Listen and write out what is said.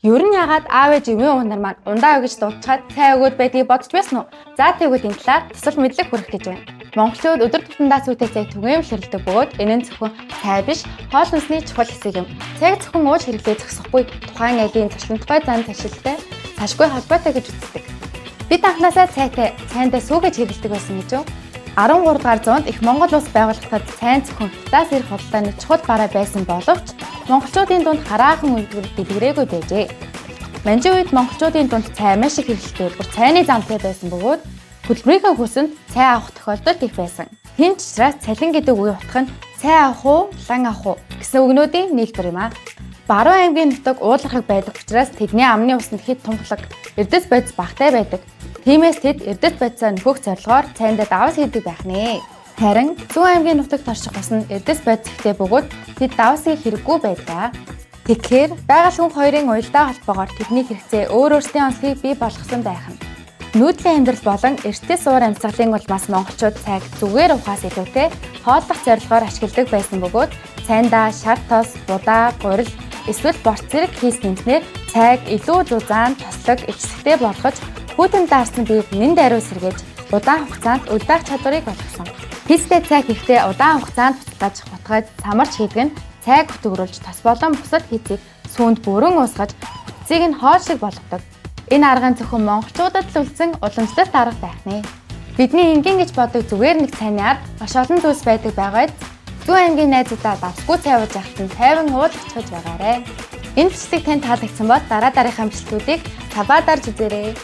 Ер нь ягаад аав ээж өвөө өнөр маань ундаа өгж дуудчихад цай өгөөд байдгийг бодож байсан уу? За тэгвэл энэ талаар тусал мэдлэг хүргэх гэж байна. Монголчууд өдөр тутамдаа сүйтэй цайг түгээмэл хэрэглэдэг бөгөөд энэ нь зөвхөн цай биш, хоол хүнсний чухал хэсэг юм. Цайг зөвхөн ууж хэрэглээ зогсохгүй тухайн айлын зочлонтгой зан ташилтай цашгүй холбоотой гэж үздэг. Бид анхнаасаа цайндаа сүүгэж хэрэглэдэг байсан гэж юу? 13 дугаар зуунд их Монгол улс байгуулагдаад цайн зөвхөн хятадаас ирэх худалдааны чухал бараа байсан боловч монголчуудын дунд хараахан үйлдвэр дэлгэрээгүй байжээ. Манжин үед монголчуудын дунд цай маш их хэрэглэдэг, бүр цайны замтай байсан бөгөөд хөдөлмөрийнхөө хүсэнд цай авах тохиолдол их байсан. Хин ч учраас цалин гэдэг үгийг утгах нь цай авах уу, лан авах уу гэсэн үгнүүдийн нийлбэр юм аа. Баруун аймгийн нутаг уулархаг байдаг учраас тэдний амны усанд хэд тунгалаг, эрдэс бодис багтай байдаг. Тиймээс тэд эрдэс бодисоо нөхөх зорилгоор цайндаа давс хийдэг байх нэ. Харин зүүн аймгийн нутагт орших ус нь эрдэс бодис ихтэй бөгөөд тэд давс хийх хэрэггүй байдаг. Тэгэхээр байгаль хүн хоёрын уялдаа холбоогоор тэдний хэрэгцээ өөрсдийн онцлогийг бий болгосон байх нь. Нүүдлийн амьдрал болон эртнээс уур амьсгалын улмаас монголчууд цайг зүгээр ухаас илүүтэй хооллох зорилгоор ашигладаг байсан бөгөөд цайндаа шар тос, будаа, гурил эсвэл борц зэрэг хийс нэмснээр цайг илүү зузаан, тослог, ижлэгтэй болгож хүйтэн даарсан биед нэн даруй сэргээж удаан хугацаанд үлдээх чадварыг олгосон. Пистэ цайг хийхдээ удаан хугацаанд буцааж хутгаж самарч хийдэг нь цайг хөтгөрүүлж тос болон бусад хийцийг сүүнд бүрэн уусгаж бүтцийг нь хоол шиг болгодог. Энэ арга нь зөвхөн монголчуудад л үлдсэн уламжлалт арга байх нэ. Бидний энгийн гэж бодог зүгээр нэг цайны ард маш олон зүйлс байдаг байгаад зүүн аймгийн найзуудаа давсгүй цай ууж явахт нь тайван уулзчихж байгаарэ. Энэ бичлэг танд таалагдсан бол дараа дараагийн бичлэгүүдийг таваа дарж үзээрэй.